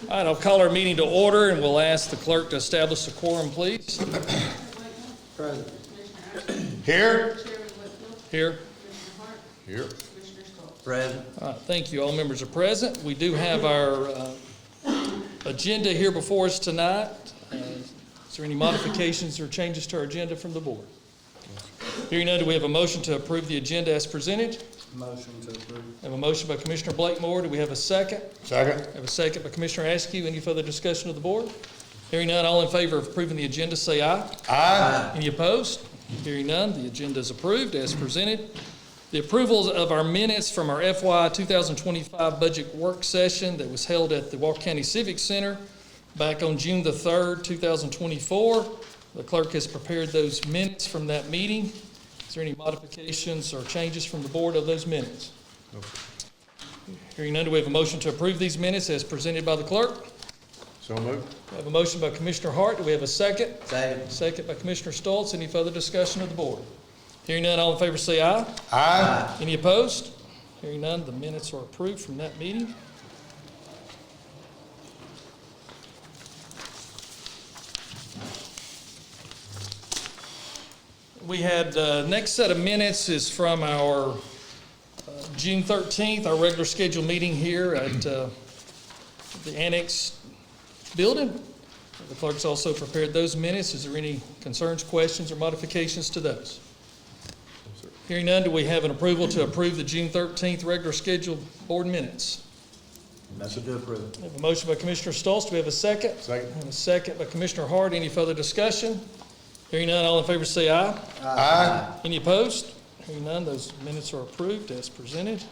All right, I'll call our meeting to order, and we'll ask the clerk to establish a quorum, please. Present. Here. Here. Here. Present. All right, thank you. All members are present. We do have our agenda here before us tonight. Is there any modifications or changes to our agenda from the board? Hearing none, do we have a motion to approve the agenda as presented? Motion to approve. I have a motion by Commissioner Blakemore. Do we have a second? Second. I have a second by Commissioner Askew. Any further discussion of the board? Hearing none, all in favor of approving the agenda, say aye. Aye. Any opposed? Hearing none, the agenda is approved as presented. The approval of our minutes from our FY 2025 budget work session that was held at the Walker County Civic Center back on June the 3rd, 2024. The clerk has prepared those minutes from that meeting. Is there any modifications or changes from the board of those minutes? No. Hearing none, do we have a motion to approve these minutes as presented by the clerk? So moved. We have a motion by Commissioner Hart. Do we have a second? Second. Second by Commissioner Stoltz. Any further discussion of the board? Hearing none, all in favor say aye. Aye. Any opposed? Hearing none, the minutes are approved from that meeting. We had, next set of minutes is from our June 13th, our regular scheduled meeting here at the Annex building. The clerk's also prepared those minutes. Is there any concerns, questions, or modifications to those? Hearing none, do we have an approval to approve the June 13th regular scheduled board minutes? Motion to approve. We have a motion by Commissioner Stoltz. Do we have a second? Second. And a second by Commissioner Hart. Any further discussion? Hearing none, all in favor say aye. Aye. Any opposed? Hearing none, those minutes are approved as presented.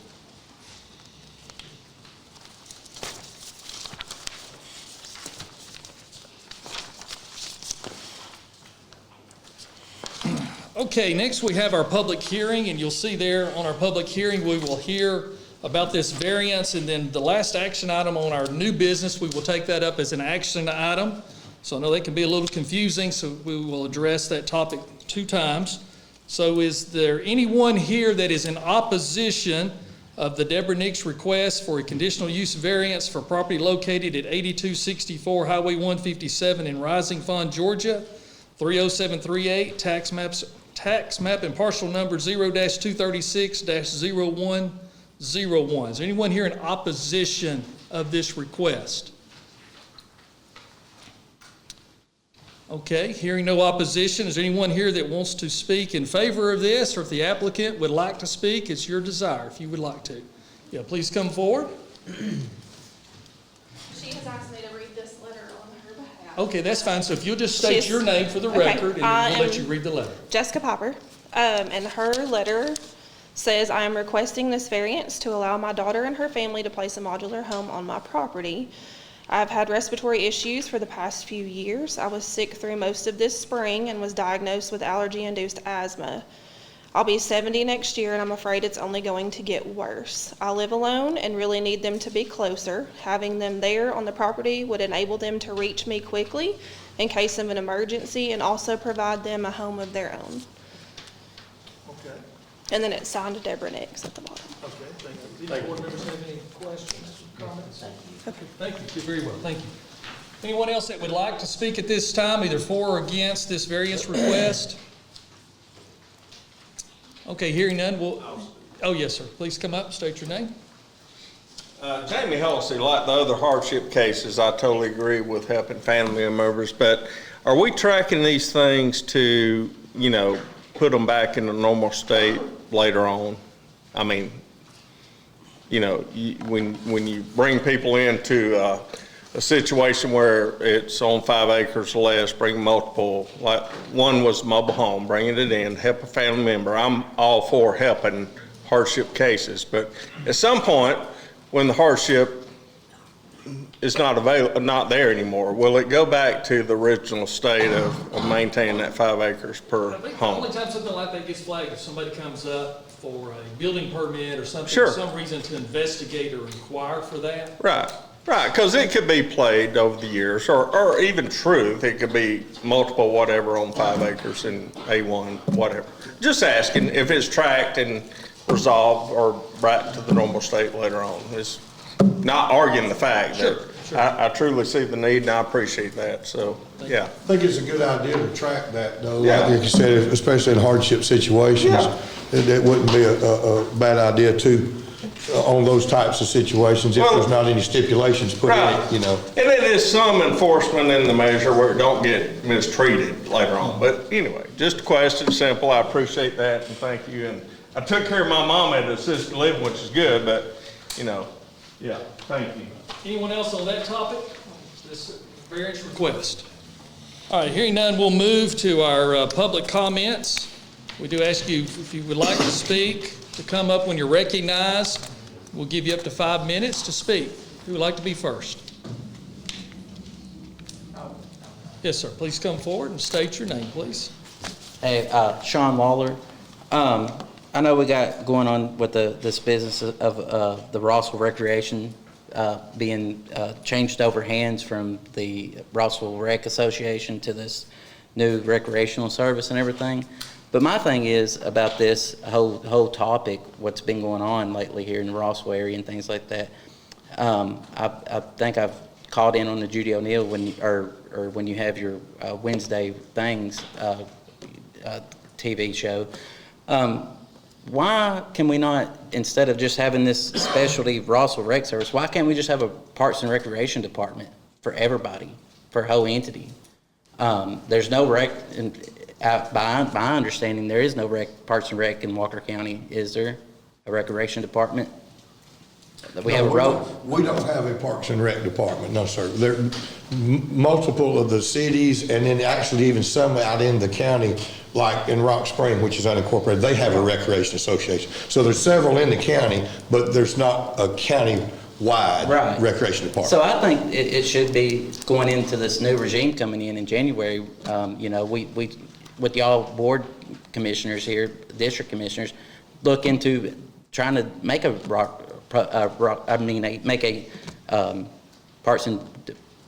Okay, next we have our public hearing, and you'll see there on our public hearing, we will hear about this variance, and then the last action item on our new business, we will take that up as an action item. So I know that can be a little confusing, so we will address that topic 2 times. So is there anyone here that is in opposition of the Deborah Nix request for a conditional use variance for property located at 8264 Highway 157 in Rising Fund, Georgia, 30738, tax map and parcel number 0-236-0101. Is there anyone here in opposition of this request? Okay, hearing no opposition, is there anyone here that wants to speak in favor of this, or if the applicant would like to speak, it's your desire if you would like to. Yeah, please come forward. She has asked me to read this letter on her behalf. Okay, that's fine. So if you'll just state your name for the record, and we'll let you read the letter. Jessica Piper, and her letter says, I am requesting this variance to allow my daughter and her family to place a modular home on my property. I've had respiratory issues for the past few years. I was sick through most of this spring and was diagnosed with allergy-induced asthma. I'll be 70 next year, and I'm afraid it's only going to get worse. I live alone and really need them to be closer. Having them there on the property would enable them to reach me quickly in case of an emergency, and also provide them a home of their own. Okay. And then it's signed Deborah Nix at the bottom. Okay, thank you. Do any board members have any questions, comments? Thank you. Very well, thank you. Anyone else that would like to speak at this time, either for or against this variance request? Okay, hearing none, oh, yes, sir. Please come up, state your name. Jamie Halsey, like the other hardship cases, I totally agree with helping family members, but are we tracking these things to, put them back in the normal state later on? I mean, when you bring people into a situation where it's on 5 acres or less, bring multiple, like one was mobile home, bringing it in, help a family member. I'm all for helping hardship cases, but at some point, when the hardship is not there anymore, will it go back to the original state of maintaining that 5 acres per I think home? the only time something like that gets flagged if somebody comes up for a building permit or something, Sure. for some reason to investigate or inquire for that. Right, because it could be played over the years, or even truth, it could be multiple whatever on 5 acres in A1, whatever. Just asking if it's tracked and resolved or back to the normal state later on. It's not arguing the fact Sure. that I truly see the need, and I appreciate that, so, yeah. I think it's a good idea to track that, though. Yeah. Like you said, especially in hardship situations. Yeah. It wouldn't be a bad idea too, on those types of situations, if Well, there's not any stipulations put in Right. it, you know. And it is some enforcement in the measure where it don't get mistreated later on. But anyway, just a question, simple. I appreciate that, and thank you. And I took care of my mom at assisted living, which is good, but, yeah, thank you. Anyone else on that topic? This variance request. All right, hearing none, we'll move to our public comments. We do ask you, if you would like to speak, to come up when you're recognized. We'll give you up to 5 minutes to speak. Who would like to be first? Yes, sir. Please come forward and state your name, please. Hey, Sean Waller. I know we got going on with this business of the Rossville Recreation being changed over hands from the Rossville Rec Association to this new recreational service and everything. But my thing is about this whole topic, what's been going on lately here in the Rossville area and things like that. I think I've called in on the Judy O'Neill when you have your Wednesday things TV show. Why can we not, instead of just having this specialty Rossville Rec Service, why can't we just have a Parks and Recreation Department for everybody, for a whole entity? There's no rec, by my understanding, there is no Parks and Rec in Walker County, is there? A recreation department? We have a road? We don't have a Parks and Rec department, no, sir. There, multiple of the cities, and then actually even some out in the county, like in Rock Spring, which is unincorporated, they have a recreation association. So there's several in the county, but there's not a county-wide Right. recreation department. So I think it should be going into this new regime coming in January. We with y'all board commissioners here, district commissioners, look into trying to make a make a Parks and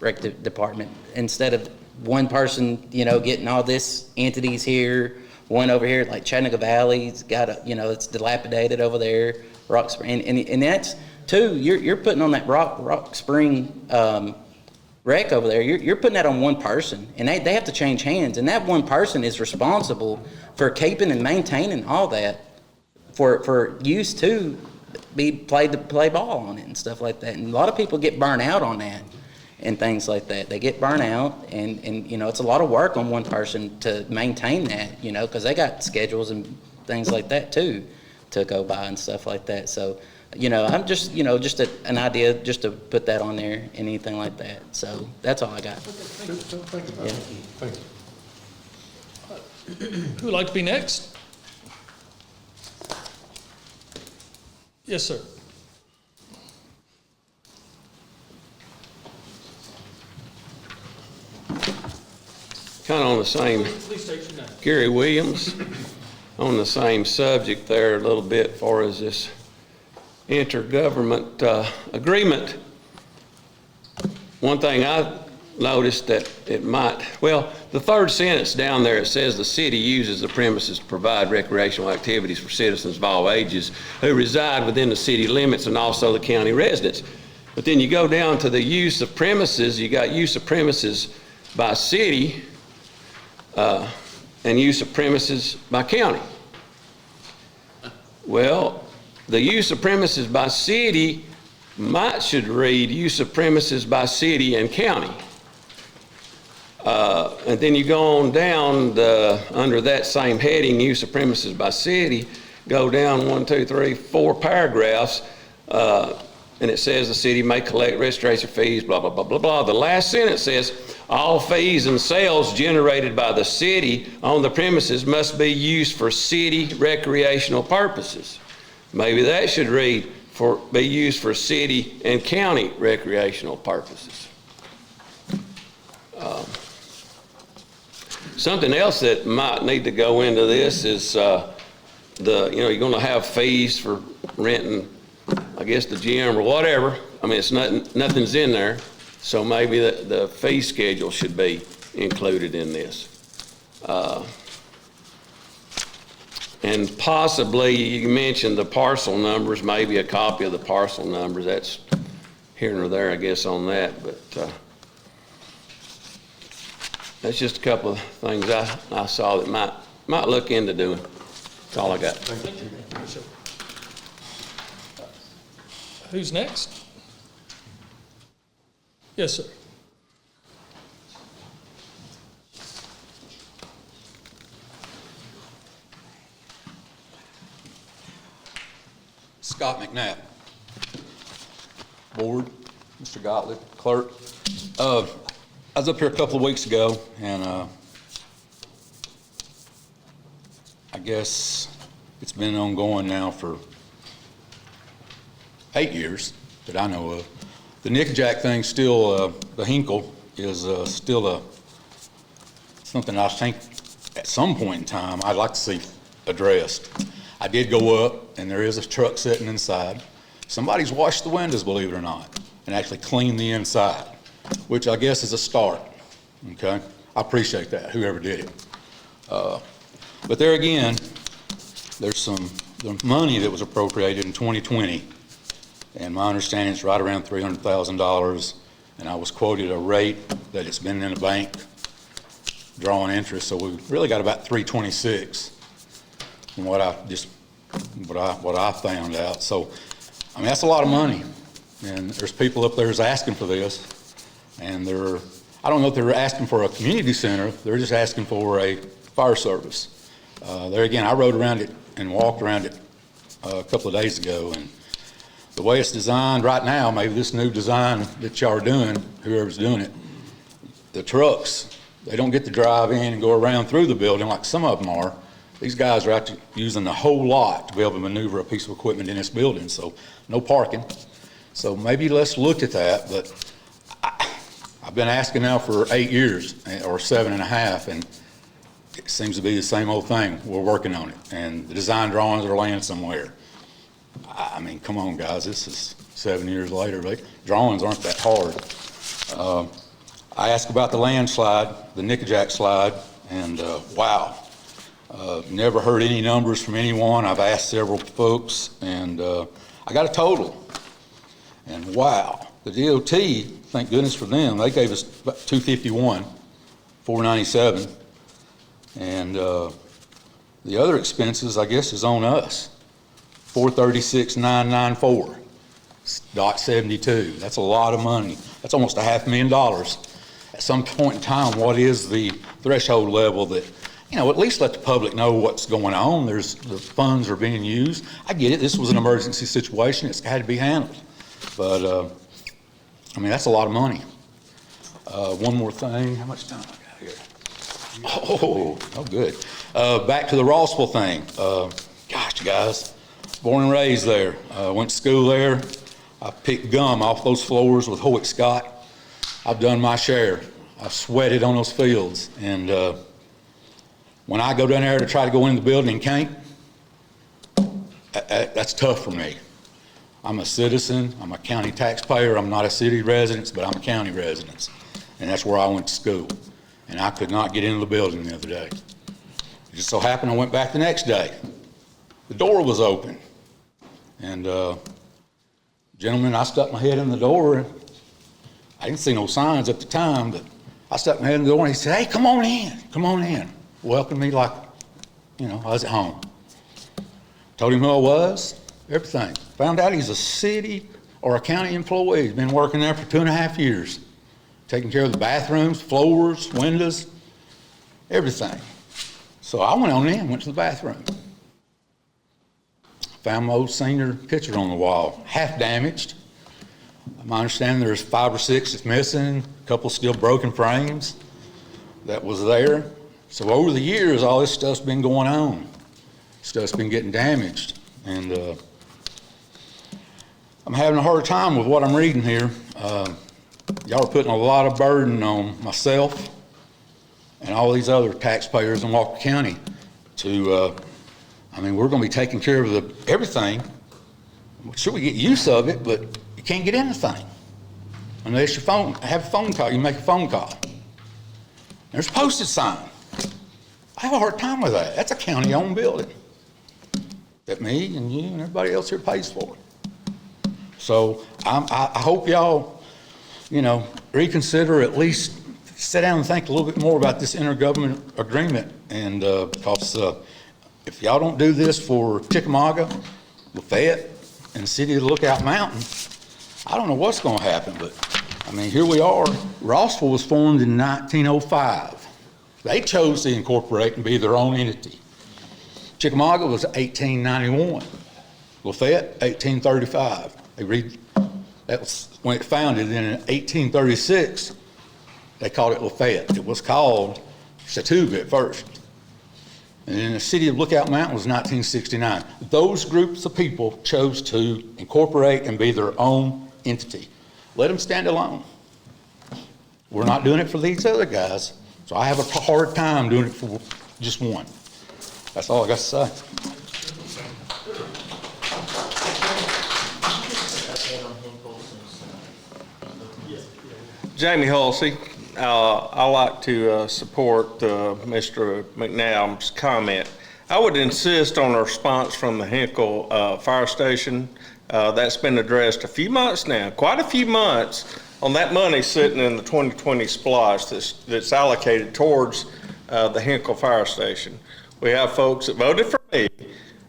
Rec department instead of one person, getting all this entities here, one over here, like Chattanooga Valley's got it's dilapidated over there, Rock Spring, and that's two. You're putting on that Rock Spring Rec over there. You're putting that on one person, and they have to change hands, and that one person is responsible for keeping and maintaining all that for use to play ball on it and stuff like that. And a lot of people get burnt out on that and things like that. They get burnt out, and it's a lot of work on one person to maintain that, because they got schedules and things like that too to go by and stuff like that. So, I'm just, just an idea just to put that on there and anything like that. So that's all I got. Think about it. Thank you. Who would like to be next? Yes, sir. Kind of on the same, Please state your name. Gary Williams, on the same subject there a little bit as far as this intergovernment agreement. One thing I noticed that it might, the third sentence down there, it says the city uses the premises to provide recreational activities for citizens of all ages who reside within the city limits and also the county residents. But then you go down to the use of premises, you got use of premises by city and use of premises by county. Well, the use of premises by city should read use of premises by city and county. And then you go on down under that same heading, use of premises by city, go down 1, 2, 3, 4 paragraphs, and it says the city may collect registration fees, blah, blah, blah, blah, blah. The last sentence says, all fees and sales generated by the city on the premises must be used for city recreational purposes. Maybe that should read be used for city and county recreational purposes. Something else that might need to go into this is you're going to have fees for renting, I guess, the gym or whatever. I mean, it's nothing's in there, so maybe the fee schedule should be included in this. And possibly, you mentioned the parcel numbers, maybe a copy of the parcel numbers. That's here nor there, I guess, on that, but that's just a couple of things I saw that might look into doing. That's all I got. Who's next? Yes, sir. Scott McNabb. Board, Mr. Gottlieb, clerk. I was up here a couple of weeks ago, and I guess it's been ongoing now for 8 years that I know of. The Nick Jack thing still, the Hinkle is still something I think at some point in time I'd like to see addressed. I did go up, and there is a truck sitting inside. Somebody's washed the windows, believe it or not, and actually cleaned the inside, which I guess is a start, okay? I appreciate that, whoever did it. But there again, there's the money that was appropriated in 2020, and my understanding is right around $300,000, and I was quoted a rate that it's been in the bank drawing interest, so we really got about 326 from what I found out. So, I mean, that's a lot of money, and there's people up there asking for this, and I don't know if they're asking for a community center, they're just asking for a fire service. There again, I rode around it and walked around it a couple of days ago, and the way it's designed right now, maybe this new design that y'all are doing, whoever's doing it, the trucks, they don't get to drive in and go around through the building like some of them are. These guys are out using the whole lot to be able to maneuver a piece of equipment in this building, so no parking. So maybe let's look at that, but I've been asking now for 8 years, or 7.5, and it seems to be the same old thing. We're working on it, and the design drawings are laying somewhere. I mean, come on, guys, this is 7 years later, but drawings aren't that hard. I asked about the landslide, the Nickajack slide, and wow. Never heard any numbers from anyone. I've asked several folks, and I got a total. And wow, the DOT, thank goodness for them, they gave us about $251, $497, and the other expenses, I guess, is on us. $436,994, .72. That's a lot of money. That's almost $500,000. At some point in time, what is the threshold level that, you know, at least let the public know what's going on? The funds are being used. I get it. This was an emergency situation. It's had to be handled. But, I mean, that's a lot of money. One more thing. How much time I got here? Oh, good. Back to the Rossville thing. Gosh, guys, born and raised there. Went to school there. I picked gum off those floors with Hoyt Scott. I've done my share. I've sweated on those fields. And when I go down there to try to go in the building and can't, that's tough for me. I'm a citizen. I'm a county taxpayer. I'm not a city resident, but I'm a county resident. And that's where I went to school. And I could not get into the building the other day. It just so happened I went back the next day. The door was open. And gentlemen, I stuck my head in the door. I didn't see no signs at the time, but I stuck my head in the door and he said, "Hey, come on in, come on in." Welcomed me like, you know, I was at home. Told him who I was, everything. Found out he's a city or a county employee. He's been working there for 2.5 years, taking care of the bathrooms, floors, windows, everything. So I went on in, went to the bathroom. Found my old senior picture on the wall, half damaged. My understanding there's 5 or 6 that's missing, a couple still broken frames that was there. So over the years, all this stuff's been going on. Stuff's been getting damaged. And I'm having a hard time with what I'm reading here. Y'all are putting a lot of burden on myself and all these other taxpayers in Walker County to, I mean, we're gonna be taking care of everything. Sure, we get use of it, but you can't get anything unless you have a phone call, you make a phone call. There's a postage sign. I have a hard time with that. That's a county-owned building that me and you and everybody else here pays for. So I hope y'all, reconsider, at least sit down and think a little bit more about this intergovernmental agreement. And because if y'all don't do this for Chickamauga, Lafayette, and the city of Lookout Mountain, I don't know what's going to happen. But I mean, here we are. Rossville was formed in 1905. They chose to incorporate and be their own entity. Chickamauga was 1891. Lafayette, 1835. That was when it founded. Then in 1836, they called it Lafayette. It was called Chattooga at first. And then the city of Lookout Mountain was 1969. Those groups of people chose to incorporate and be their own entity. Let them stand alone. We're not doing it for these other guys, so I have a hard time doing it for just one. That's all I got to say. Jamie Hulsey, I like to support Mr. McNabb's comment. I would insist on a response from the Hinkle Fire Station. That's been addressed a few months now, quite a few months, on that money sitting in the 2020 splash that's allocated towards the Hinkle Fire Station. We have folks that voted for me,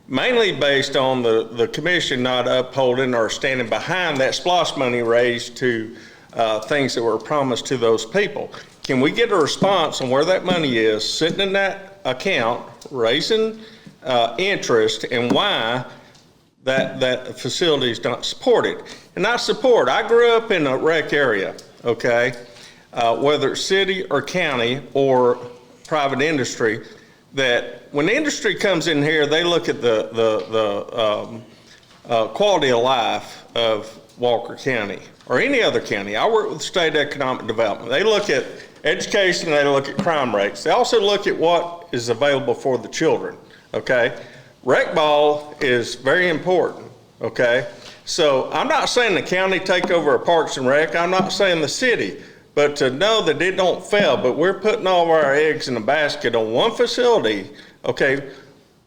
mainly based on the commission not upholding or standing behind that splash money raised to things that were promised to those people. Can we get a response on where that money is sitting in that account, raising interest, and why that facility is not supported? And I grew up in a rec area, okay? Whether it's city or county or private industry, that when the industry comes in here, they look at the quality of life of Walker County or any other county. I work with state economic development. They look at education, they look at crime rates. They also look at what is available for the children, okay? Rec ball is very important, okay? So I'm not saying the county take over a Parks and Rec. I'm not saying the city, but to know that it don't fail, but we're putting all of our eggs in a basket on one facility, okay?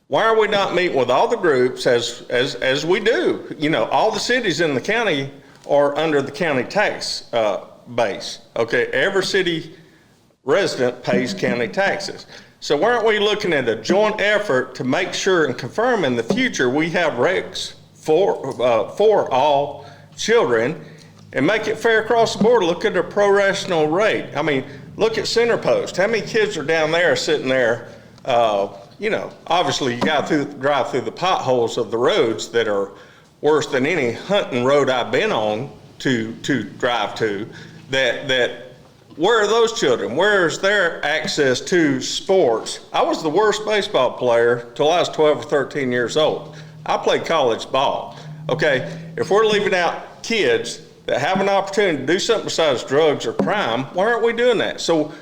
Why are we not meeting with all the groups as we do? You know, all the cities in the county are under the county tax base, okay? Every city resident pays county taxes. So why aren't we looking at a joint effort to make sure and confirm in the future we have recs for all children and make it fair across the board? Look at a pro-rational rate. I mean, look at Center Post. How many kids are down there sitting there? You know, obviously you got to drive through the potholes of the roads that are worse than any hunting road I've been on to drive to. That where are those children? Where is their access to sports? I was the worst baseball player till I was 12 or 13 years old. I played college ball. Okay, if we're leaving out kids that have an opportunity to do something besides drugs or crime, why aren't we doing that? So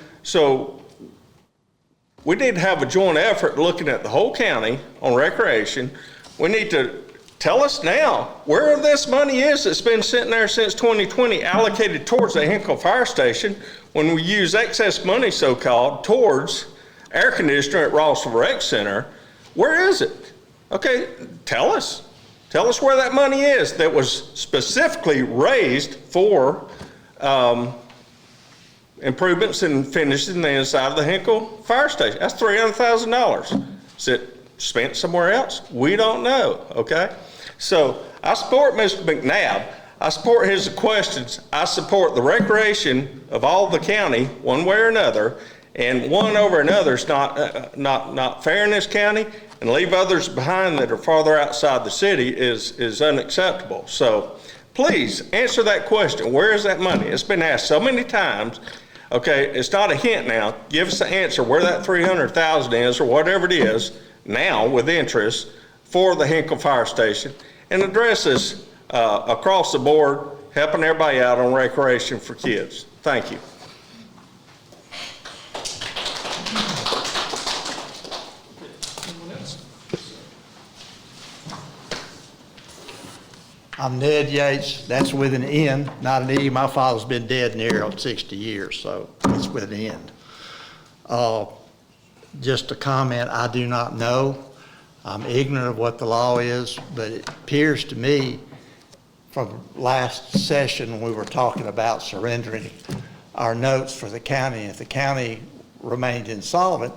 we need to have a joint effort looking at the whole county on recreation. We need to tell us now where this money is that's been sitting there since 2020 allocated towards the Hinkle Fire Station when we use excess money, so-called, towards air conditioner at Rossville Rec Center. Where is it? Okay, tell us. Tell us where that money is that was specifically raised for improvements and finishing the inside of the Hinkle Fire Station. That's $300,000. Is it spent somewhere else? We don't know, okay? So I support Mr. McNabb. I support his questions. I support the recreation of all the county, one way or another, and one over another is not fair in this county, and leave others behind that are farther outside the city is unacceptable. So please answer that question. Where is that money? It's been asked so many times. Okay, it's not a hint now. Give us the answer where that $300,000 is or whatever it is now with interest for the Hinkle Fire Station, and address this across the board, helping everybody out on recreation for kids. Thank you. I'm Ned Yates. That's with an N, not an E. My father's been dead near 60 years, so it's with an N. Just a comment, I do not know. I'm ignorant of what the law is, but it appears to me from last session, when we were talking about surrendering our notes for the county. If the county remained insolvent,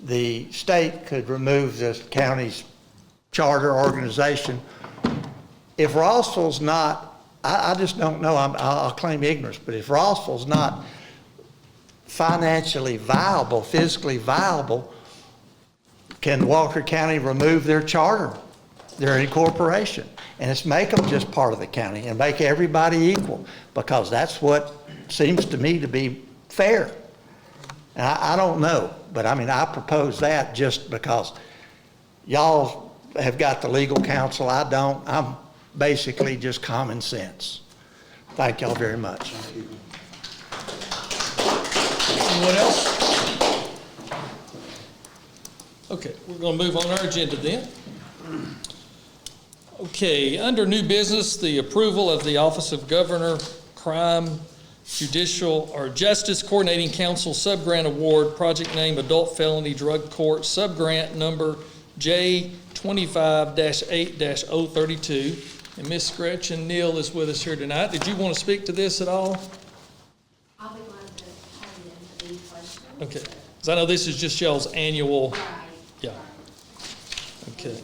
the state could remove the county's charter organization. If Rossville's not, I just don't know, I'll claim ignorance, but if Rossville's not financially viable, physically viable, can Walker County remove their charter, their incorporation? And it's make them just part of the county and make everybody equal, because that's what seems to me to be fair. And I don't know, but I mean, I propose that just because y'all have got the legal counsel. I don't. I'm basically just common sense. Thank y'all very much. Anyone else? Okay, we're going to move on our agenda then. Okay, under new business, the approval of the Office of Governor, Crime, Judicial, or Justice Coordinating Council Subgrant Award, project name Adult Felony Drug Court, subgrant number J25-8-032. And Ms. Gretchen Neal is with us here tonight. Did you want to speak to this at all? I'll be glad to have you answer any questions. Okay, because I know this is just y'all's annual, Right. yeah, right. okay. And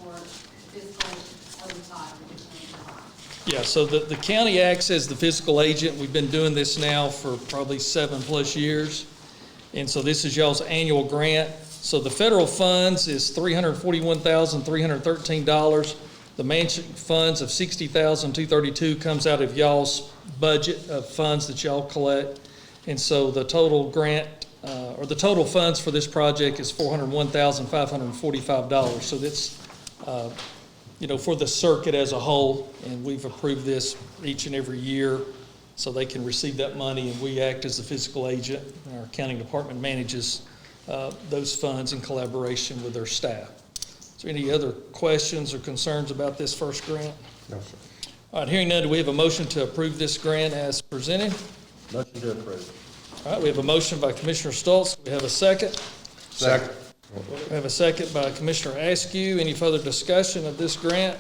we're very appreciative for fiscal oversight of the county. Yeah, so the county acts as the fiscal agent. We've been doing this now for probably 7+ years. And so this is y'all's annual grant. So the federal funds is $341,313. The mansion funds of $60,232 comes out of y'all's budget of funds that y'all collect. And so the total grant, or the total funds for this project is $401,545. So that's, for the circuit as a whole, and we've approved this each and every year so they can receive that money, and we act as the fiscal agent. Our accounting department manages those funds in collaboration with their staff. Is there any other questions or concerns about this first grant? No, sir. All right, hearing none, do we have a motion to approve this grant as presented? Motion to approve. All right, we have a motion by Commissioner Stoltz. We have a second. Second. We have a second by Commissioner Askew. Any further discussion of this grant?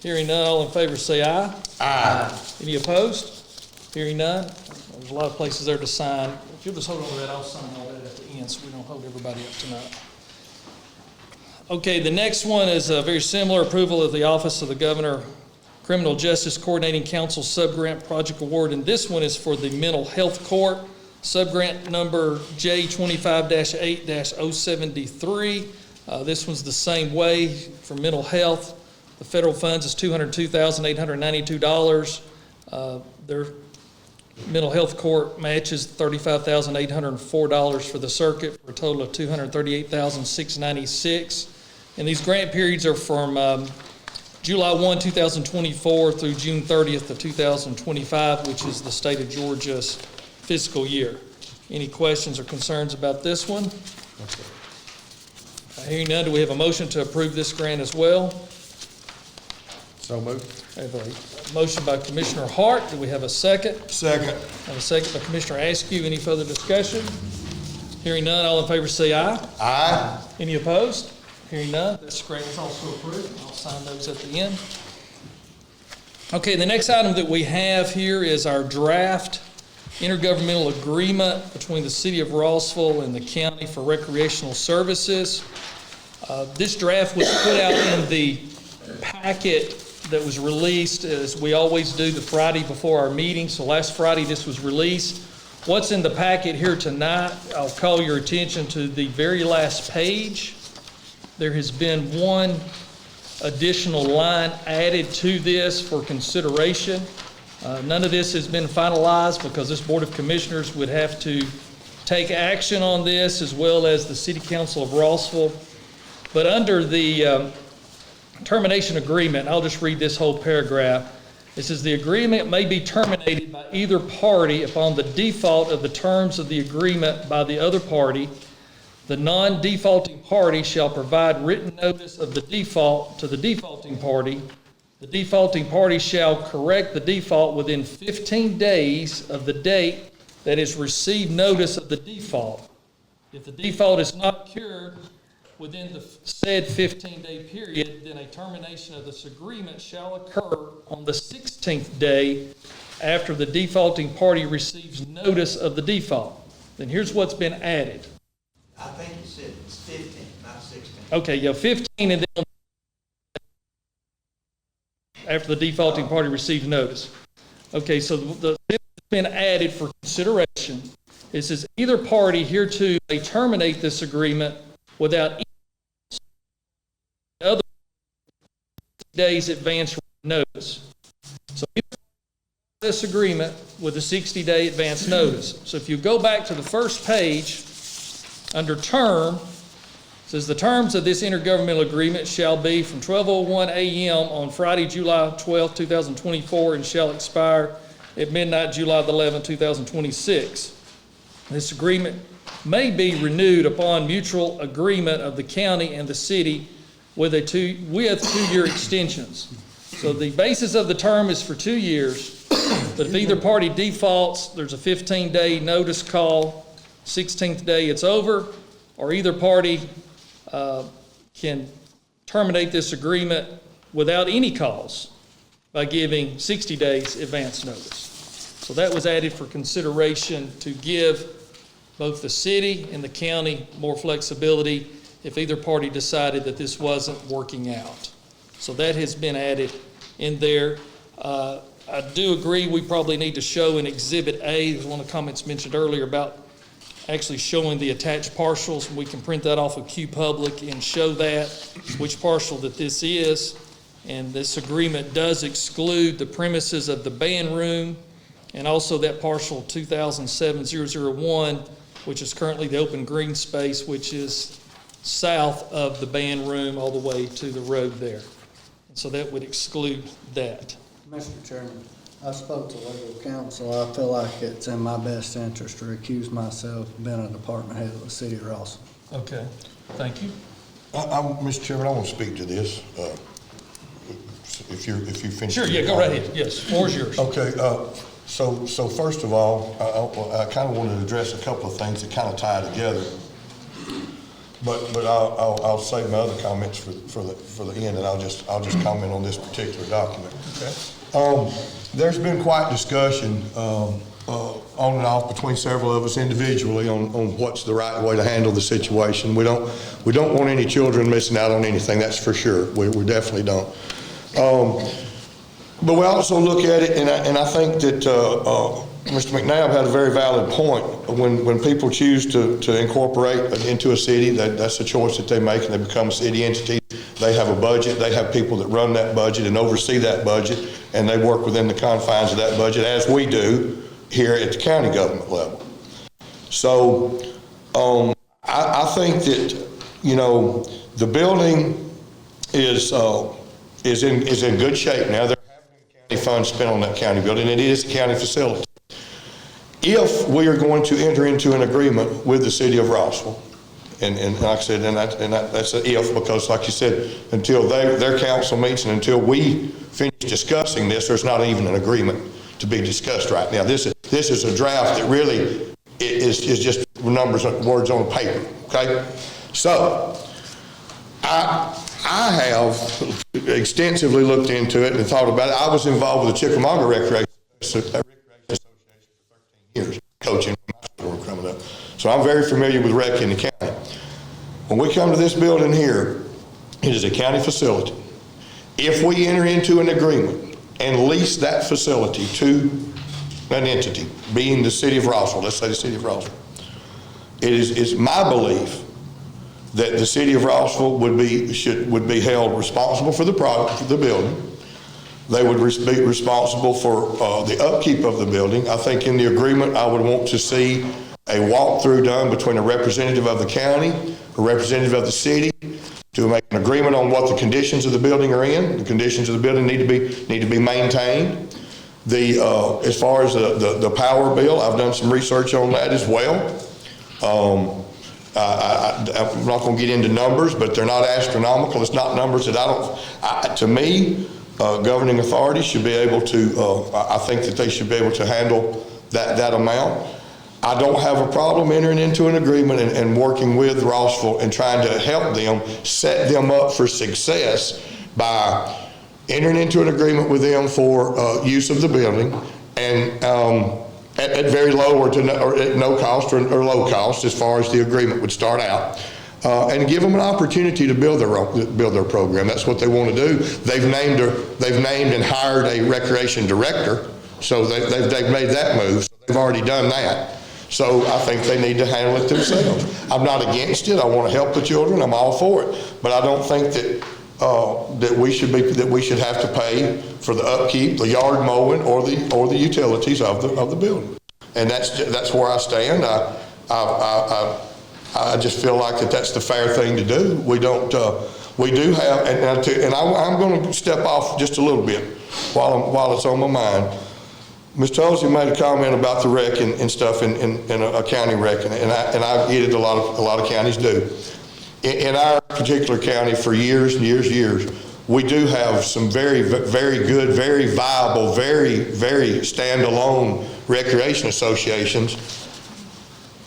Hearing none, all in favor say aye. Aye. Any opposed? Hearing none. There's a lot of places there to sign. If you'll just hold on to that, I'll sign all that at the end so we don't hold everybody up tonight. Okay, the next one is a very similar approval of the Office of the Governor Criminal Justice Coordinating Council Subgrant Project Award, and this one is for the Mental Health Court, subgrant number J25-8-073. This one's the same way for mental health. The federal funds is $202,892. Their mental health court matches $35,804 for the circuit for a total of $238,696. And these grant periods are from July 1, 2024 through June 30th of 2025, which is the state of Georgia's fiscal year. Any questions or concerns about this one? Hearing none, do we have a motion to approve this grant as well? So moved. I have a motion by Commissioner Hart. Do we have a second? Second. I have a second by Commissioner Askew. Any further discussion? Hearing none, all in favor say aye. Aye. Any opposed? Hearing none, this grant is also approved. I'll sign those at the end. Okay, the next item that we have here is our draft intergovernmental agreement between the City of Rossville and the County for Recreational Services. This draft was put out in the packet that was released, as we always do, the Friday before our meeting. So last Friday, this was released. What's in the packet here tonight, I'll call your attention to the very last page. There has been one additional line added to this for consideration. None of this has been finalized because this Board of Commissioners would have to take action on this, as well as the City Council of Rossville. But under the termination agreement, I'll just read this whole paragraph. It says, the agreement may be terminated by either party upon the default of the terms of the agreement by the other party. The non-defaulting party shall provide written notice of the default to the defaulting party. The defaulting party shall correct the default within 15 days of the date that is received notice of the default. If the default is not cured within the said 15-day period, then a termination of this agreement shall occur on the 16th day after the defaulting party receives notice of the default. Then here's what's been added. I think you said it's 15, not 16. Okay, yeah, 15 and then after the defaulting party receives notice. Okay, so the has been added for consideration. It says either party hereto may terminate this agreement without any other days advance notice. So this agreement with a 60-day advance notice. So if you go back to the first page, under term, it says the terms of this intergovernmental agreement shall be from 12:01 a.m. on Friday, July 12, 2024, and shall expire at midnight, July 11, 2026. This agreement may be renewed upon mutual agreement of the county and the city with two-year extensions. So the basis of the term is for 2 years, but if either party defaults, there's a 15-day notice call, 16th day it's over, or either party can terminate this agreement without any cause by giving 60 days advance notice. So that was added for consideration to give both the city and the county more flexibility if either party decided that this wasn't working out. So that has been added in there. I do agree we probably need to show in Exhibit A, there's one of the comments mentioned earlier about actually showing the attached parcels. We can print that off of QPublic and show that, which parcel that this is. And this agreement does exclude the premises of the band room and also that parcel 2007-001, which is currently the open green space, which is south of the band room all the way to the road there. And so that would exclude that. Mr. Chairman, I spoke to legal counsel. I feel like it's in my best interest to recuse myself of being a department head of the city of Rossville. Okay, thank you. Mr. Chairman, I want to speak to this. If you finish. Sure, yeah, go right ahead. Yes, floor is yours. Okay, so first of all, I kind of wanted to address a couple of things that kind of tie together. But I'll save my other comments for the end, and I'll just comment on this particular document. Okay. There's been quite discussion on and off between several of us individually on what's the right way to handle the situation. We don't want any children missing out on anything, that's for sure. We definitely don't. But we also look at it, and I think that Mr. McNabb had a very valid point. When people choose to incorporate into a city, that's a choice that they make, and they become a city entity. They have a budget. They have people that run that budget and oversee that budget, and they work within the confines of that budget, as we do here at the county government level. So I think that, you know, the building is in good shape now. There have been county funds spent on that county building. It is a county facility. If we are going to enter into an agreement with the city of Rossville, and like I said, that's an if, because like you said, until their council meets and until we finish discussing this, there's not even an agreement to be discussed right now. This is a draft that really is just numbers, words on paper, okay? So, I have extensively looked into it and thought about it. I was involved with the Chickamauga Recreation Association for 13 years, coaching my sport coming up. So I'm very familiar with rec in the county. When we come to this building here, it is a county facility. If we enter into an agreement and lease that facility to an entity, being the city of Rossville, let's say the city of Rossville, it's my belief that the city of Rossville would be held responsible for the product, for the building. They would be responsible for the upkeep of the building. I think in the agreement, I would want to see a walkthrough done between a representative of the county, a representative of the city, to make an agreement on what the conditions of the building are in. The conditions of the building need to be maintained. As far as the power bill, I've done some research on that as well. I'm not going to get into numbers, but they're not astronomical. It's not numbers that to me, governing authorities should be able to, I think that they should be able to handle that amount. I don't have a problem entering into an agreement and working with Rossville and trying to help them, set them up for success by entering into an agreement with them for use of the building and at very low or at no cost or low cost as far as the agreement would start out. And give them an opportunity to build their program. That's what they want to do. They've named and hired a recreation director, so they've made that move. So they've already done that. So I think they need to handle it themselves. I'm not against it. I want to help the children. I'm all for it. But I don't think that we should have to pay for the upkeep, the yard mowing, or the utilities of the building. And that's where I stand. I just feel like that's the fair thing to do. We do have, and I'm going to step off just a little bit while it's on my mind. Ms. Tulsey made a comment about the rec and stuff in a county rec, and I get it. A lot of counties do. In our particular county, for years and years and years, we do have some very, very good, very viable, very, very standalone recreation associations.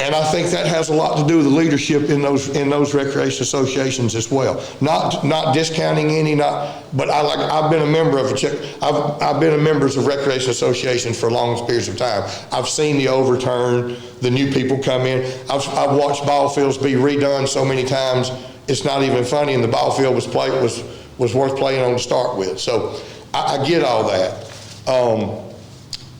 And I think that has a lot to do with the leadership in those recreation associations as well. Not discounting any, but I've been a member of I've been a members of recreation associations for long periods of time. I've seen the overturn, the new people come in. I've watched ball fields be redone so many times it's not even funny, and the ball field was worth playing on to start with. So I get all that.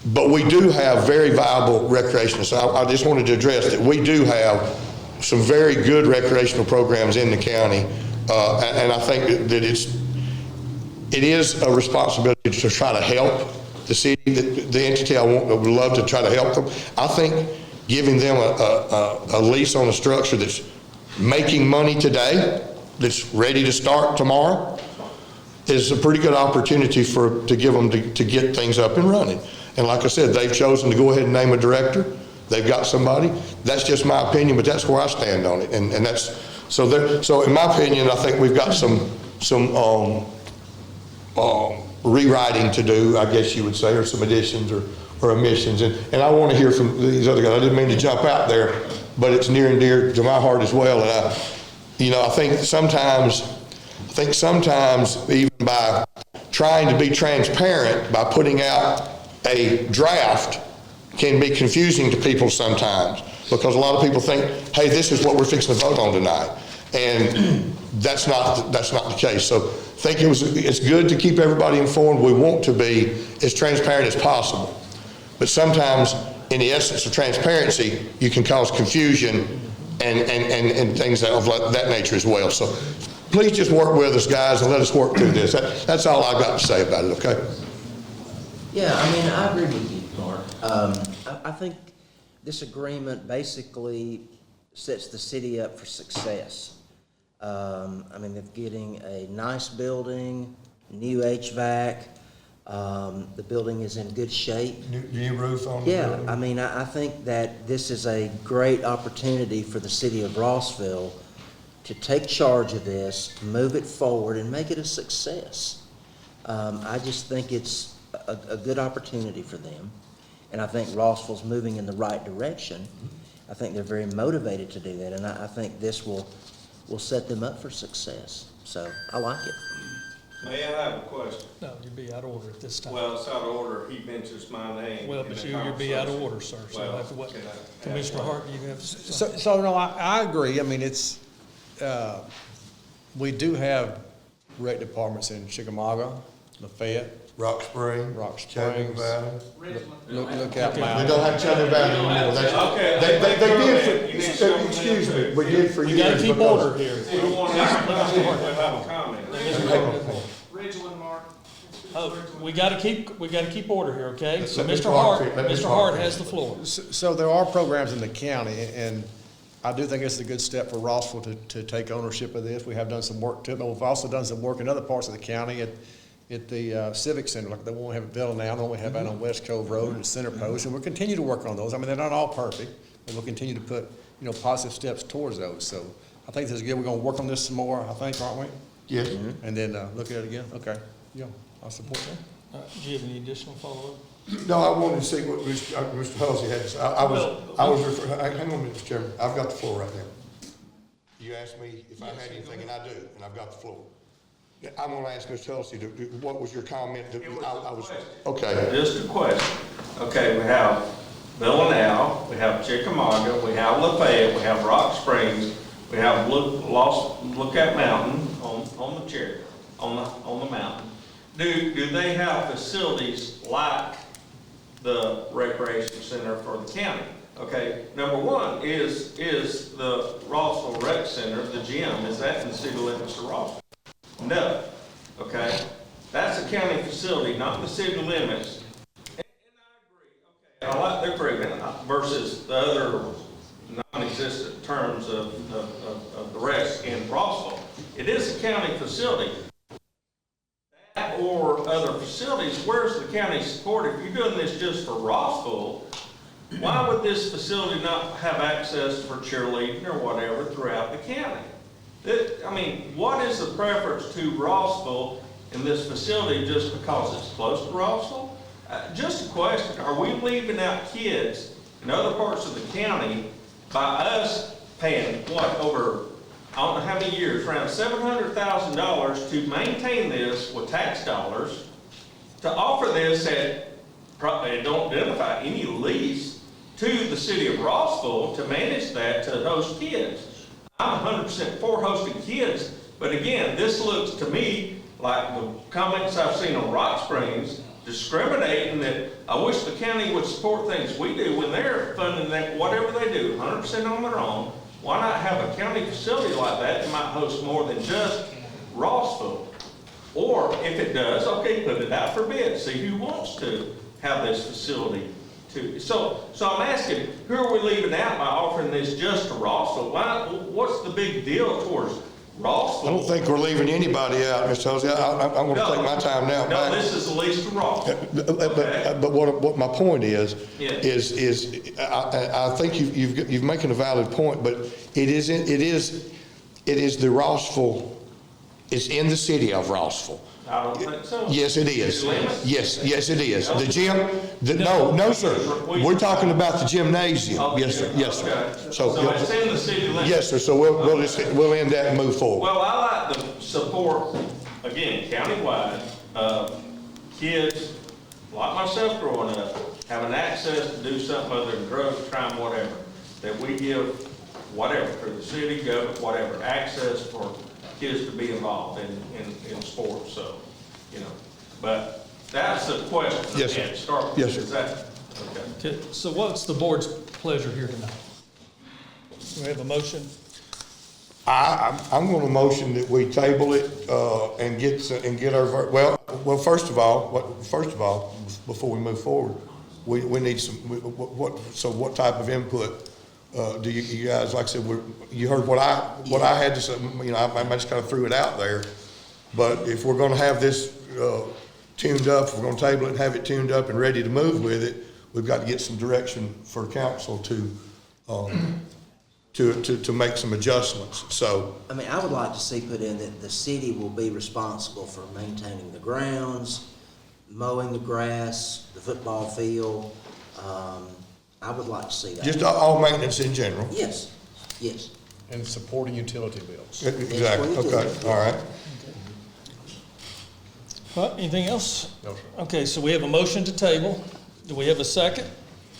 But we do have very viable recreational. So I just wanted to address that we do have some very good recreational programs in the county, and I think that it is a responsibility to try to help the city, the entity. I would love to try to help them. I think giving them a lease on a structure that's making money today, that's ready to start tomorrow, is a pretty good opportunity to give them to get things up and running. And like I said, they've chosen to go ahead and name a director. They've got somebody. That's just my opinion, but that's where I stand on it. And that's, so in my opinion, I think we've got some rewriting to do, I guess you would say, or some additions or omissions. And I want to hear from these other guys. I didn't mean to jump out there, but it's near and dear to my heart as well. And I think sometimes even by trying to be transparent, by putting out a draft, can be confusing to people sometimes, because a lot of people think, hey, this is what we're fixing to vote on tonight. And that's not the case. So I think it's good to keep everybody informed. We want to be as transparent as possible. But sometimes in the essence of transparency, you can cause confusion and things of that nature as well. So please just work with us, guys, and let us work through this. That's all I've got to say about it, okay? Yeah, I mean, I agree with you, Mark. I think this agreement basically sets the city up for success. I mean, they're getting a nice building, new HVAC. The building is in good shape. New roof on the building? Yeah, I mean, I think that this is a great opportunity for the city of Rossville to take charge of this, move it forward, and make it a success. I just think it's a good opportunity for them, and I think Rossville's moving in the right direction. I think they're very motivated to do that, and I think this will set them up for success. So I like it. May I have a question? No, you'd be out of order at this time. Well, it's out of order. He mentions my name. Well, but you'd be out of order, sir. So Well, after what, can I- Commissioner Hart, you have. So no, I agree. I mean, we do have rec departments in Chickamauga, Lafayette, Rock Spring, Springs, Valley. Lookout We Mountain. don't have Channel Valley anymore. Okay. They did excuse me, we did for years. You gotta keep because- order here. We don't want to have a comment. Ridgeland, Mark. Oh, we gotta keep order here, okay? So Let me Mr. talk Hart, to- let me Mr. talk Hart to has you. the floor. So there are programs in the county, and I do think it's a good step for Rossville to take ownership of this. We have done some work to it, but we've also done some work in other parts of the county at the Civic Center. Like they won't have a building now, they only have that on West Cove Road and Center Post, and we'll continue to work on those. I mean, they're not all perfect, but we'll continue to put, positive steps towards those. So I think this is good. We're gonna work on this some more, I think, aren't we? Yes. And then look at it again. Okay, yeah, I'll support that. Do you have any additional follow-up? No, I wanted to see what Mr. Halsey had to say. I was hang on a minute, Mr. Chairman. I've got the floor right now. You asked me if I had anything, and I do, and I've got the floor. I'm gonna ask Mr. Halsey, what was your comment? Okay. Just a question. Okay, we have Villanelle, we have Chickamauga, we have Lafayette, we have Rock Springs, we have Lookout Mountain on the chair, on the mountain. Do they have facilities like the recreation center for the county? Okay, number one, is the Rossville Rec Center, the gym, is that in the city limits of Rossville? No, okay? That's a county facility, not in the city limits. And I agree, okay, I like the agreement versus the other non-existent terms of the rest in Rossville. It is a county facility. That or other facilities, where's the county support? If you're doing this just for Rossville, why would this facility not have access for cheerleading or whatever throughout the county? I mean, what is the preference to Rossville in this facility just because it's close to Rossville? Just a question, are we leaving out kids in other parts of the county by us paying, what, over, I don't know how many years, around $700,000 to maintain this with tax dollars, to offer this at, probably don't identify any lease to the city of Rossville to manage that, to host kids? I'm 100% for hosting kids, but again, this looks to me like the comments I've seen on Rock Springs discriminating that I wish the county would support things we do when they're funding that, whatever they do, 100% on their own. Why not have a county facility like that might host more than just Rossville? Or if it does, okay, put it out for bid, see who wants to have this facility. So I'm asking, who are we leaving out by offering this just to Rossville? What's the big deal towards Rossville? I don't think we're leaving anybody out, Mr. Halsey. I'm gonna take my time now. No, this is the least to Rossville. But what my point is I think you're making a valid point, but it is the Rossville, it's in the city of Rossville. I don't think so. Yes, it is. Yes, it is. The gym, no, sir. We're talking about the gymnasium. Yes, sir. Okay. So it's in the city limits. Yes, sir. So we'll end that and move forward. Well, I like the support, again, countywide, kids, like myself growing up, having access to do something other than drugs, crime, whatever, that we give, whatever, through the city, government, whatever, access for kids to be involved in sports, so, but that's the question. Yes, sir. Again, start with, Yes, sir. is that, okay. So what's the board's pleasure here tonight? Do we have a motion? I'm going to motion that we table it and get our well. First of all, before we move forward, we need some. What type of input do you guys? Like I said, you heard what I had to say. I just kind of threw it out there. But if we're going to have this tuned up, if we're going to table it and have it tuned up and ready to move with it, we've got to get some direction for council to make some adjustments. So, I mean, I would like to see put in that the city will be responsible for maintaining the grounds, mowing the grass, the football field. I would like to see that. just all maintenance in general. Yes. And supporting utility bills. Exactly. Okay. All right. Well, anything else? No, sir. Okay, so we have a motion to table. Do we have a second?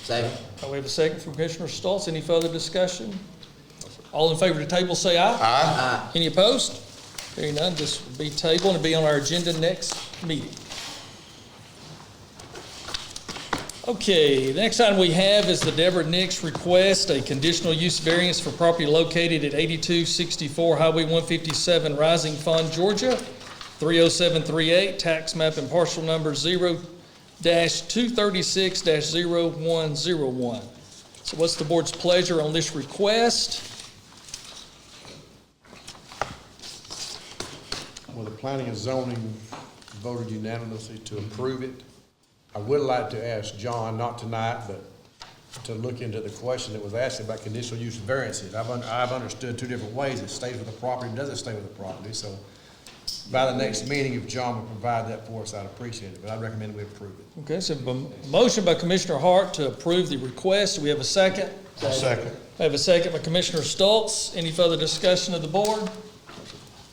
Second. We have a second from Commissioner Stoltz. Any further discussion? All in favor of the table, say aye. Aye. Any opposed? Hearing none, this will be tabled and be on our agenda next meeting. Okay, the next item we have is the Deborah Nix request, a conditional use variance for property located at 8264 Highway 157, Rising Fund, Georgia, 30738, tax map and parcel number 0-236-0101. So what's the board's pleasure on this request? Well, the planning and zoning voted unanimously to approve it. I would like to ask John, not tonight, but to look into the question that was asked about conditional use variances. I've understood two different ways. It stays with the property, doesn't stay with the property. So by the next meeting, if John would provide that for us, I'd appreciate it, but I recommend we approve it. Okay, so a motion by Commissioner Hart to approve the request. Do we have a second? Second. I have a second by Commissioner Stoltz. Any further discussion of the board?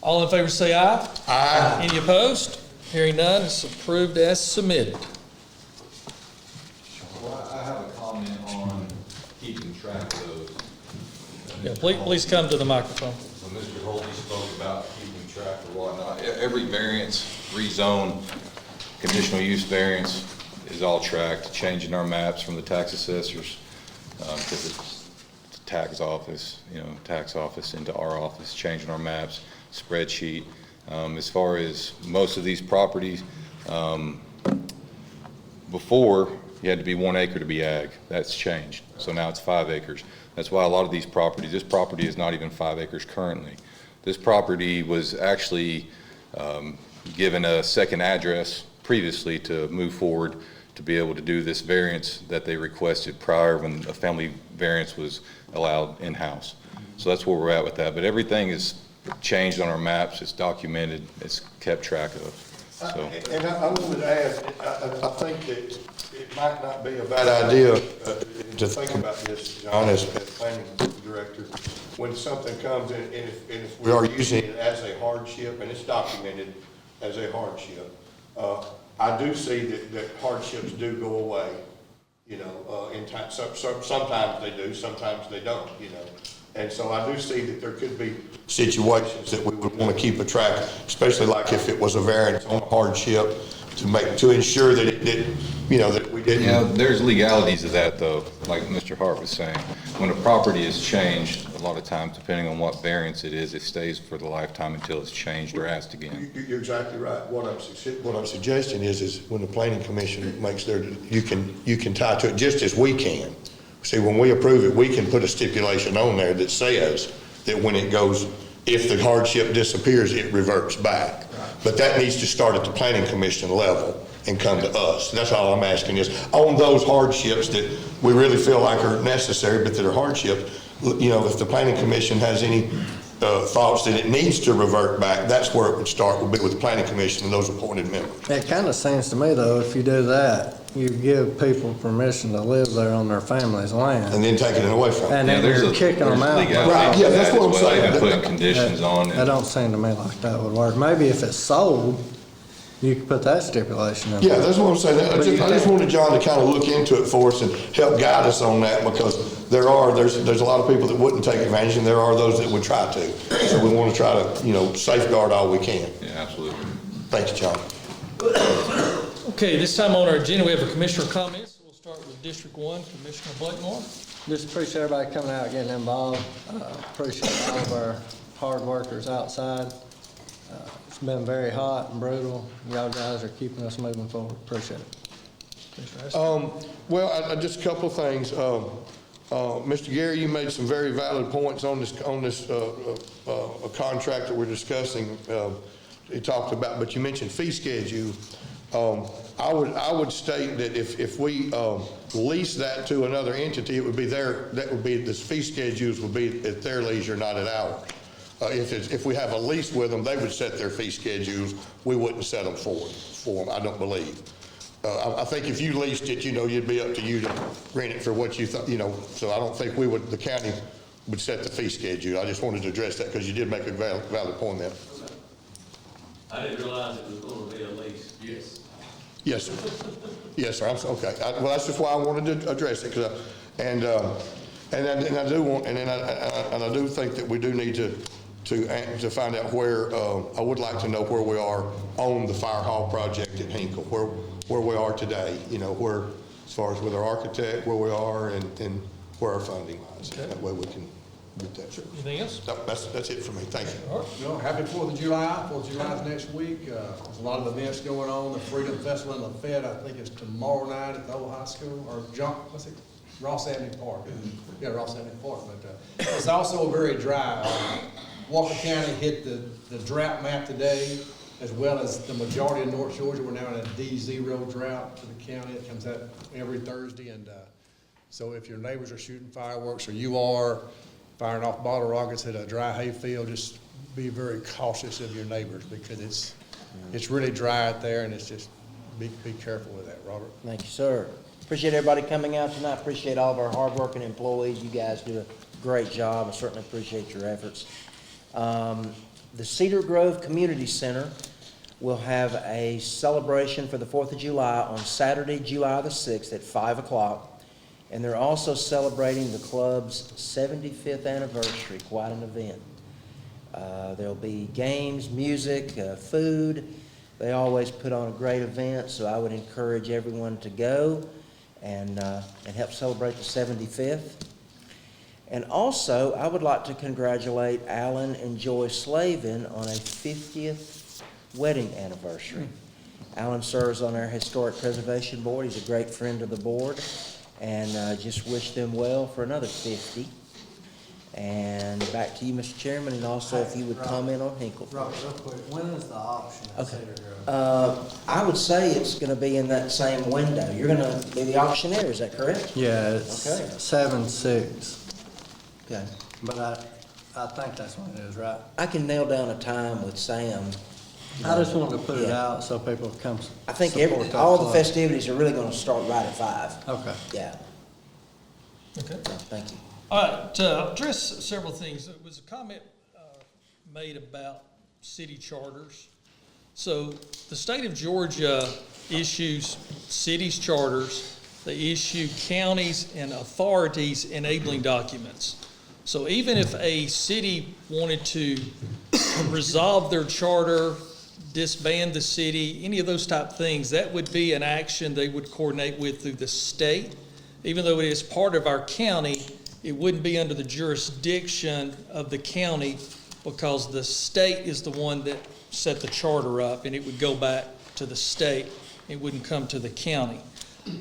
All in favor say aye. Aye. Any opposed? Hearing none, it's approved as submitted. Well, I have a comment on keeping track of those. Yeah, please come to the microphone. So Mr. Holdy spoke about keeping track of whatnot. Every variance, rezone, conditional use variance is all tracked, changing our maps from the tax assessors, because it's the tax office, tax office into our office, changing our maps, spreadsheet. As far as most of these properties, before, you had to be 1 acre to be ag. That's changed. So now it's 5 acres. That's why a lot of these properties, this property is not even 5 acres currently. This property was actually given a second address previously to move forward to be able to do this variance that they requested prior when a family variance was allowed in-house. So that's where we're at with that. But everything is changed on our maps. It's documented. It's kept track of. So. And I wanted to add, I think that it might not be a bad idea to think about this, John, as planning director, when something comes in, and if we are using it as a hardship, and it's documented as a hardship, I do see that hardships do go away, in time. Sometimes they do, sometimes they don't, And so I do see that there could be situations that we would want to keep a track, especially like if it was a variance on a hardship, to ensure that that we didn't. Yeah, there's legalities of that though, like Mr. Hart was saying. When a property is changed, a lot of times, depending on what variance it is, it stays for the lifetime until it's changed or asked again. You're exactly right. What I'm suggesting is when the planning commission makes you can tie to it just as we can. See, when we approve it, we can put a stipulation on there that says that when it goes, if the hardship disappears, it reverts back. But that needs to start at the planning commission level and come to us. That's all I'm asking is, on those hardships that we really feel like are necessary, but that are hardships, if the planning commission has any thoughts that it needs to revert back, that's where it would start, would be with the planning commission and those appointed members. It kind of seems to me, though, if you do that, you give people permission to live there on their family's land. And then taking it away from them. And then you're kicking them out. Right, yeah, that's what I'm saying. They've been putting conditions on it. That don't seem to me like that would work. Maybe if it's sold, you could put that stipulation in. Yeah, that's what I'm saying. I just wanted John to kind of look into it for us and help guide us on that, because there's a lot of people that wouldn't take advantage, and there are those that would try to. So we want to try to, safeguard all we can. Yeah, absolutely. Thanks, John. Okay, this time on our agenda, we have a commissioner comments. We'll start with District 1, Commissioner Blakemore. Just appreciate everybody coming out, getting involved. Appreciate all of our hard workers outside. It's been very hot and brutal. Y'all guys are keeping us moving forward. Appreciate it. Well, just a couple of things. Mr. Gary, you made some very valid points on this contract that we're discussing. You talked about, but you mentioned fee schedule. I would state that if we lease that to another entity, it would be the fee schedules would be at their leisure, not at ours. If we have a lease with them, they would set their fee schedules. We wouldn't set them for them, I don't believe. I think if you leased it, it'd be up to you to rent it for what you thought, so I don't think the county would set the fee schedule. I just wanted to address that because you did make a valid point there. I didn't realize it was going to be a lease. Yes. Yes, sir. Yes, sir. Okay. Well, that's just why I wanted to address it, and I do think that we do need to find out where, I would like to know where we are on the fire hall project at Hinkle, where we are today, where, as far as with our architect, where we are and where our funding lies. Okay. That way we can get that. Sure. Anything else? No, that's it for me. Thank you. Happy 4th of July. 4th of July is next week. There's a lot of events going on. The Freedom Festival and the Fed, I think, is tomorrow night at the old high school, or Ross Avenue Park. Yeah, Ross Avenue Park. But it's also very dry. Walker County hit the drought map today, as well as the majority of North Georgia. We're now in a D0 drought for the county. It comes out every Thursday. And so if your neighbors are shooting fireworks, or you are, firing off bottle rockets at a dry hay field, just be very cautious of your neighbors because it's really dry out there and it's just, be careful with that, Robert. Thank you, sir. Appreciate everybody coming out tonight. Appreciate all of our hardworking employees. You guys do a great job. I certainly appreciate your efforts. The Cedar Grove Community Center will have a celebration for the 4th of July on Saturday, July the 6th at 5 o'clock. And they're also celebrating the club's 75th anniversary, quite an event. There'll be games, music, food. They always put on a great event, so I would encourage everyone to go and help celebrate the 75th. And also, I would like to congratulate Alan and Joy Slavin on a 50th wedding anniversary. Alan serves on our Historic Preservation Board. He's a great friend of the board, and just wish them well for another 50. And back to you, Mr. Chairman, and also if you would comment on Hinkle. Robert, real quick, when is the auction at Okay. Cedar Grove? I would say it's gonna be in that same window. You're gonna be the auctioneer, is that correct? Yeah, it's Okay. 7/6, Okay. but I think that's when it is, right? I can nail down a time with Sam. I just wanted to put it Yeah. out so people come I think support that all the club. festivities are really gonna start right at 5. Okay. Yeah, Okay. so, thank you. All right, to address several things, there was a comment made about city charters. So the state of Georgia issues cities charters, they issue counties and authorities enabling documents. So even if a city wanted to resolve their charter, disband the city, any of those type things, that would be an action they would coordinate with through the state. Even though it is part of our county, it wouldn't be under the jurisdiction of the county because the state is the one that set the charter up, and it would go back to the state. It wouldn't come to the county.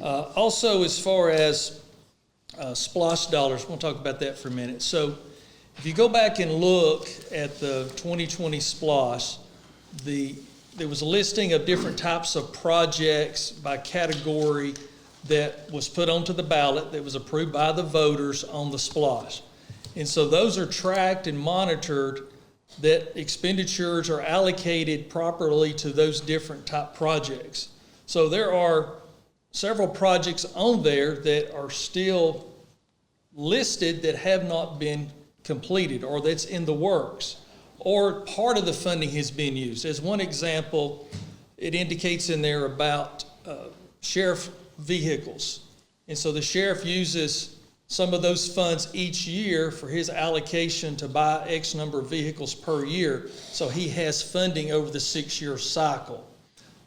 Also, as far as SPLOST dollars, we'll talk about that for a minute. So if you go back and look at the 2020 SPLOST, there was a listing of different types of projects by category that was put onto the ballot, that was approved by the voters on the SPLOST. And so those are tracked and monitored, that expenditures are allocated properly to those different type projects. So there are several projects on there that are still listed that have not been completed or that's in the works, or part of the funding has been used. As one example, it indicates in there about sheriff vehicles. And so the sheriff uses some of those funds each year for his allocation to buy X number of vehicles per year. So he has funding over the 6-year cycle.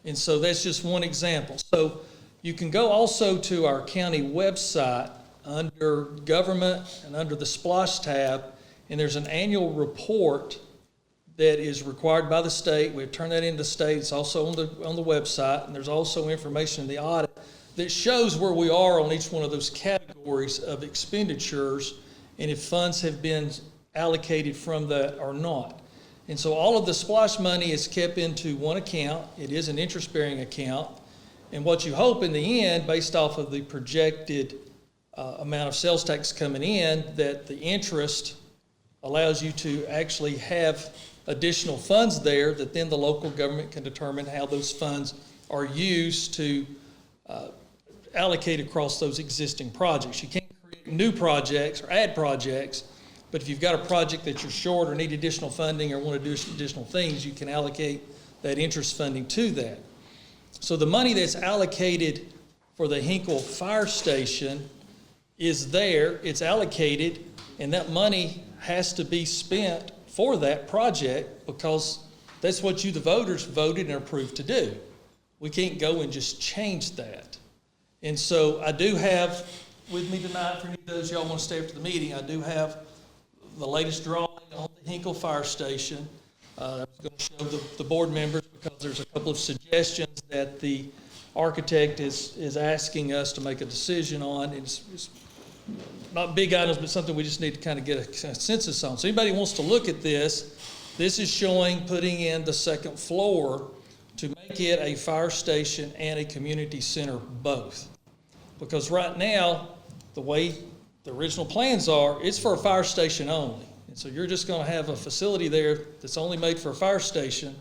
And so that's just one example. So you can go also to our county website under government and under the SPLOST tab, and there's an annual report that is required by the state. We've turned that into the state. It's also on the website, and there's also information in the audit that shows where we are on each one of those categories of expenditures and if funds have been allocated from that or not. And so all of the SPLOST money is kept into one account. It is an interest-bearing account. And what you hope in the end, based off of the projected amount of sales tax coming in, that the interest allows you to actually have additional funds there that then the local government can determine how those funds are used to allocate across those existing projects. You can't create new projects or add projects, but if you've got a project that you're short or need additional funding or want to do additional things, you can allocate that interest funding to that. So the money that's allocated for the Hinkle Fire Station is there, it's allocated, and that money has to be spent for that project because that's what you, the voters, voted and approved to do. We can't go and just change that. And so I do have with me tonight, for any of those y'all want to stay after the meeting, I do have the latest drawing on the Hinkle Fire Station. I was going to show the board members because there's a couple of suggestions that the architect is asking us to make a decision on. It's not big items, but something we just need to kind of get a consensus on. So anybody who wants to look at this, this is showing putting in the second floor to make it a fire station and a community center both. Because right now, the way the original plans are, it's for a fire station only. And so you're just gonna have a facility there that's only made for a fire station,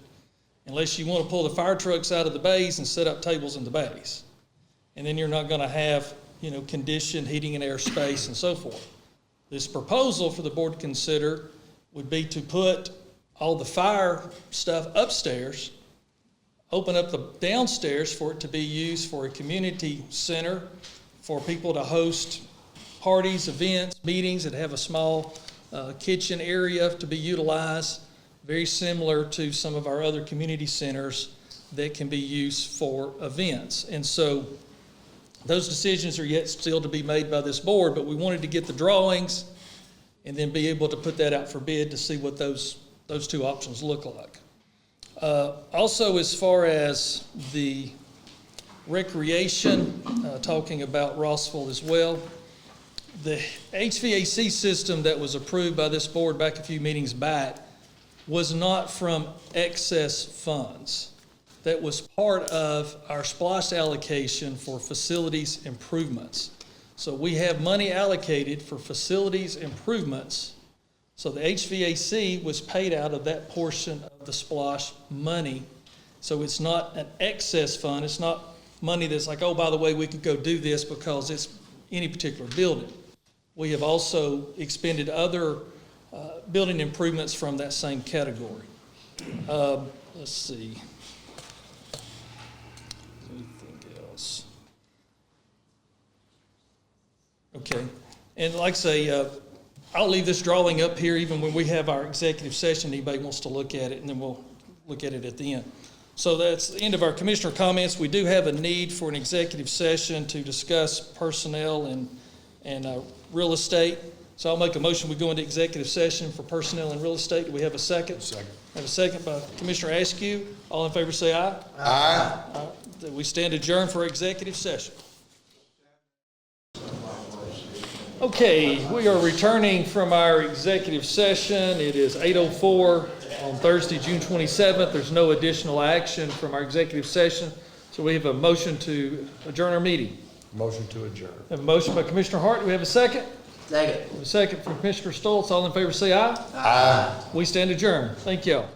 unless you wanna pull the fire trucks out of the bays and set up tables in the bays. And then you're not gonna have, conditioned heating and air space and so forth. This proposal for the board to consider would be to put all the fire stuff upstairs, open up the downstairs for it to be used for a community center, for people to host parties, events, meetings, that have a small kitchen area to be utilized, very similar to some of our other community centers that can be used for events. And so those decisions are yet still to be made by this board, but we wanted to get the drawings and then be able to put that out for bid to see what those two options look like. Also, as far as the recreation, talking about Rossville as well, the HVAC system that was approved by this board back a few meetings back was not from excess funds. That was part of our SPOS allocation for facilities improvements. So we have money allocated for facilities improvements. So the HVAC was paid out of that portion of the SPOS money. So it's not an excess fund. It's not money that's like, oh, by the way, we could go do this because it's any particular building. We have also expended other building improvements from that same category. Let's see. Anything else? Okay. And like I say, I'll leave this drawing up here even when we have our executive session. Anybody wants to look at it, and then we'll look at it at the end. So that's the end of our commissioner comments. We do have a need for an executive session to discuss personnel and real estate. So I'll make a motion, we go into executive session for personnel and real estate. Do we have a second? Second. Have a second by Commissioner Askew. All in favor say aye. Aye. We stand adjourned for executive session. Okay, we are returning from our executive session. It is 8:04 on Thursday, June 27th. There's no additional action from our executive session, so we have a motion to adjourn our meeting. Motion to adjourn. We have a motion by Commissioner Hart. Do we have a second? Second. We have a second from Commissioner Stoltz. All in favor say aye. Aye. We stand adjourned. Thank y'all.